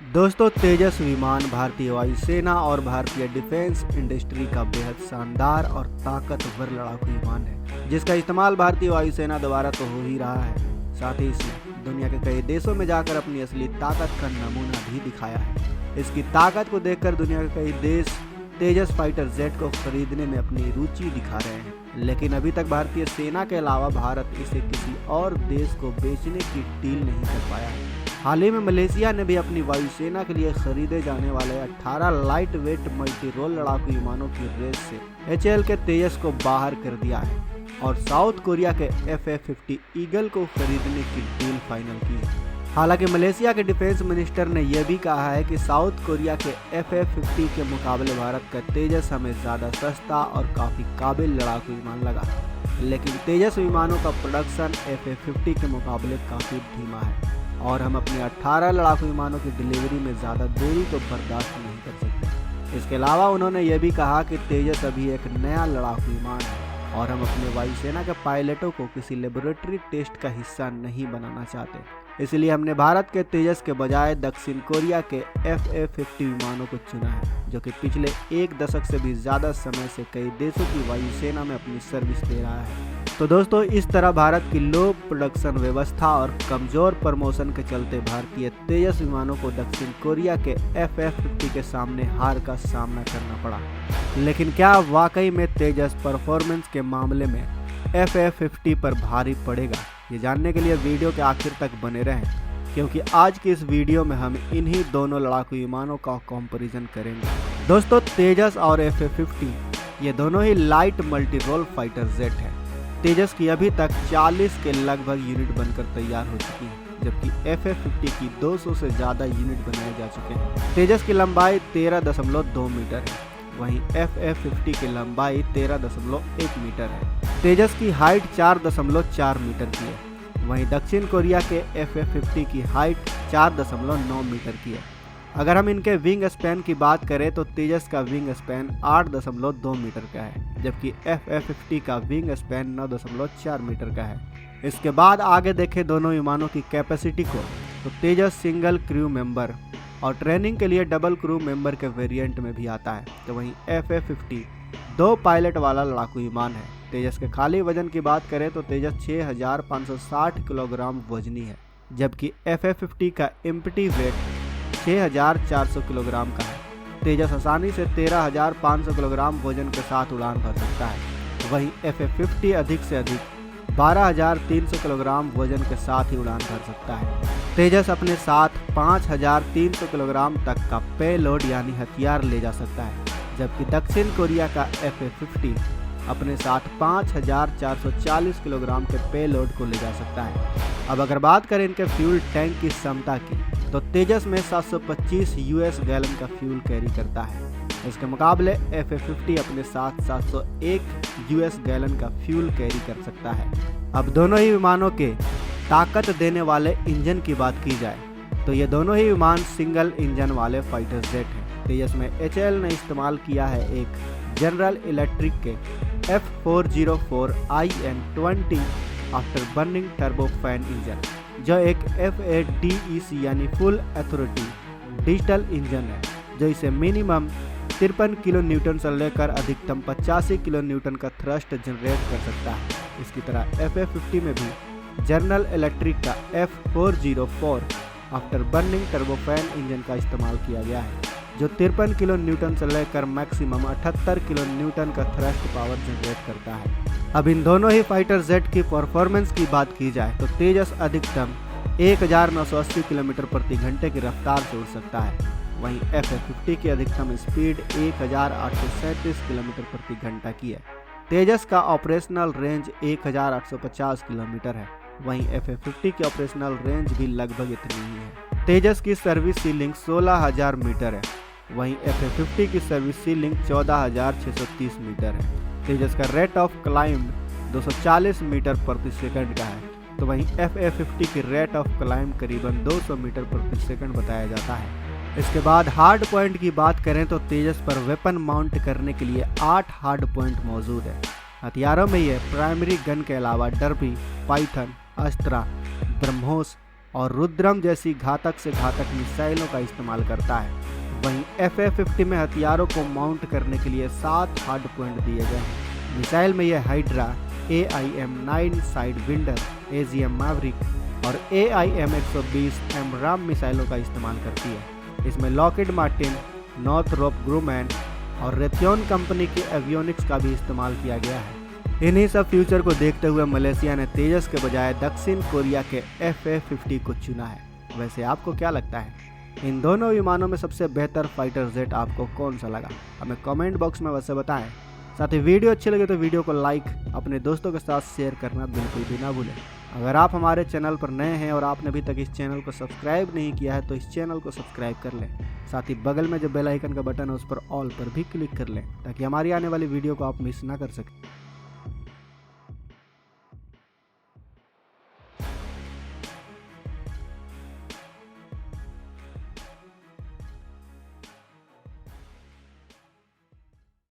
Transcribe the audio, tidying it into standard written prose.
दोस्तों, तेजस विमान भारतीय वायुसेना और भारतीय डिफेंस इंडस्ट्री का बेहद शानदार और ताकतवर लड़ाकू विमान है, जिसका इस्तेमाल भारतीय वायुसेना द्वारा तो हो ही रहा है। साथ ही इसने दुनिया के कई देशों में जाकर अपनी असली ताकत का नमूना भी दिखाया है। इसकी ताकत को देखकर दुनिया के कई देश तेजस फाइटर जेट को खरीदने में अपनी रुचि दिखा रहे हैं, लेकिन अभी तक भारतीय सेना के अलावा भारत इसे किसी और देश को बेचने की डील नहीं कर पाया है। हाल ही में मलेशिया ने भी अपनी वायुसेना के लिए खरीदे जाने वाले 18 लाइट वेट मल्टी रोल लड़ाकू विमानों की रेस से HAL के तेजस को बाहर कर दिया है और साउथ कोरिया के FA-50 ईगल को खरीदने की डील फाइनल की है। हालांकि मलेशिया के डिफेंस मिनिस्टर ने यह भी कहा है कि साउथ कोरिया के FA-50 के मुकाबले भारत का तेजस हमें ज़्यादा सस्ता और काफ़ी काबिल लड़ाकू विमान लगा, लेकिन तेजस विमानों का प्रोडक्शन FA-50 के मुकाबले काफ़ी धीमा है और हम अपने 18 लड़ाकू विमानों की डिलीवरी में ज़्यादा देरी को बर्दाश्त नहीं कर सकते। इसके अलावा उन्होंने ये भी कहा कि तेजस अभी एक नया लड़ाकू विमान है और हम अपने वायुसेना के पायलटों को किसी लेबोरेटरी टेस्ट का हिस्सा नहीं बनाना चाहते। इसलिए हमने भारत के तेजस के बजाय दक्षिण कोरिया के FA-50 विमानों को चुना है, जो कि पिछले एक दशक से भी ज़्यादा समय से कई देशों की वायुसेना में अपनी सर्विस दे रहा है। तो दोस्तों, इस तरह भारत की लो प्रोडक्शन व्यवस्था और कमज़ोर प्रमोशन के चलते भारतीय तेजस विमानों को दक्षिण कोरिया के FA-50 के सामने हार का सामना करना पड़ा। लेकिन क्या वाकई में तेजस परफॉर्मेंस के मामले में FA-50 पर भारी पड़ेगा? ये जानने के लिए वीडियो के आखिर तक बने रहें, क्योंकि आज की इस वीडियो में हम इन्हीं दोनों लड़ाकू विमानों का कंपैरिजन करेंगे। दोस्तों, तेजस और FA-50 ये दोनों ही light multi role fighter jet हैं। तेजस की अभी तक 40 के लगभग यूनिट बनकर तैयार हो चुकी है, जबकि FA-50 की 200 से ज़्यादा यूनिट बनाए जा चुके हैं। तेजस की लंबाई 13.2 मीटर है, वहीं FA-50 की लंबाई 13.1 मीटर है। तेजस की हाइट 4.4 मीटर की है, वहीं दक्षिण कोरिया के FA-50 की हाइट 4.9 मीटर की है। अगर हम इनके विंग स्पैन की बात करें तो तेजस का विंग स्पैन 8.2 मीटर का है, जबकि FA-50 का विंग स्पैन 9.4 मीटर का है। इसके बाद आगे देखें दोनों विमानों की कैपेसिटी को, तो तेजस सिंगल क्रू मेंबर और ट्रेनिंग के लिए डबल क्रू मेंबर के वेरिएंट में भी आता है, तो वहीं FA-50 2 पायलट वाला लड़ाकू विमान है। तेजस के खाली वजन की बात करें तो तेजस 6560 किलोग्राम वजनी है, जबकि FA-50 का एम्प्टी वेट 6400 किलोग्राम का है। तेजस आसानी से 13500 किलोग्राम वजन के साथ उड़ान भर सकता है, वहीं FA-50 अधिक से अधिक 12300 किलोग्राम वजन के साथ ही उड़ान भर सकता है। तेजस अपने साथ 5300 किलोग्राम तक का पेलोड यानी हथियार ले जा सकता है, जबकि दक्षिण कोरिया का FA-50 अपने साथ 5440 किलोग्राम के पेलोड को ले जा सकता है। अब अगर बात करें इनके फ्यूल टैंक की क्षमता की, तो तेजस में 725 US गैलन का फ्यूल कैरी करता है। इसके मुकाबले FA-50 अपने साथ 701 US गैलन का फ्यूल कैरी कर सकता है। अब दोनों ही विमानों के ताकत देने वाले इंजन की बात की जाए तो ये दोनों ही विमान सिंगल इंजन वाले फाइटर जेट हैं। तेजस में HAL ने इस्तेमाल किया है एक जनरल इलेक्ट्रिक के F404IN20 after burning turbofan engine, जो एक FADEC यानी फुल अथॉरिटी डिजिटल इंजन है, जो इसे मिनिमम 53 किलो न्यूटन से लेकर अधिकतम 85 किलो न्यूटन का थ्रस्ट जनरेट कर सकता है। इसकी तरह FA-50 में भी जनरल इलेक्ट्रिक का F404 after burning turbofan engine का इस्तेमाल किया गया है, जो 53 किलो न्यूटन से लेकर मैक्सिमम 78 किलो न्यूटन का थ्रस्ट पावर जनरेट करता है। अब इन दोनों ही फाइटर जेट की परफॉर्मेंस की बात की जाए तो तेजस अधिकतम 1980 किलोमीटर प्रति घंटे की रफ्तार से उड़ सकता है, वहीं FA-50 की अधिकतम स्पीड 1837 किलोमीटर प्रति घंटा की है। तेजस का ऑपरेशनल रेंज 1850 किलोमीटर है, वहीं FA-50 की ऑपरेशनल रेंज भी लगभग इतनी ही है। तेजस की सर्विस सीलिंग 16000 मीटर है, वहीं FA-50 की सर्विस सीलिंग 14630 मीटर है। तेजस का रेट ऑफ क्लाइंब 240 मीटर प्रति सेकंड का है, तो वहीं FA-50 की रेट ऑफ क्लाइंब करीबन 200 मीटर प्रति सेकंड बताया जाता है। इसके बाद हार्ड पॉइंट की बात करें तो तेजस पर वेपन माउंट करने के लिए 8 हार्ड पॉइंट मौजूद है। हथियारों में ये प्राइमरी गन के अलावा डर्बी, पाइथन, अस्त्रा, ब्रह्मोस, और रुद्रम जैसी घातक से घातक मिसाइलों का इस्तेमाल करता है। वहीं FA-50 में हथियारों को माउंट करने के लिए 7 हार्ड पॉइंट दिए गए हैं। मिसाइल में यह hydra, AIM-9 side vendor, AGM Maverick और AIM-120 एमराम मिसाइलों का इस्तेमाल करती है। इसमें लॉकहीड मार्टिन, नॉर्थरोप ग्रूमैन और रेथियोन कंपनी के एवियोनिक्स का भी इस्तेमाल किया गया है। इन्हीं सब फ्यूचर को देखते हुए मलेशिया ने तेजस के बजाय दक्षिण कोरिया के FA-50 को चुना है। वैसे आपको क्या लगता है, इन दोनों विमानों में सबसे बेहतर फाइटर जेट आपको कौन सा लगा? हमें कमेंट बॉक्स में वैसे बताएं। साथ ही वीडियो अच्छी लगे तो वीडियो को लाइक, अपने दोस्तों के साथ शेयर करना बिल्कुल भी ना भूलें। अगर आप हमारे चैनल पर नए हैं और आपने अभी तक इस चैनल को सब्सक्राइब नहीं किया है तो इस चैनल को सब्सक्राइब कर लें। साथ ही बगल में जो बेल आइकन का बटन है उस पर ऑल पर भी क्लिक कर लें ताकि हमारी आने वाली वीडियो को आप मिस ना कर सकें।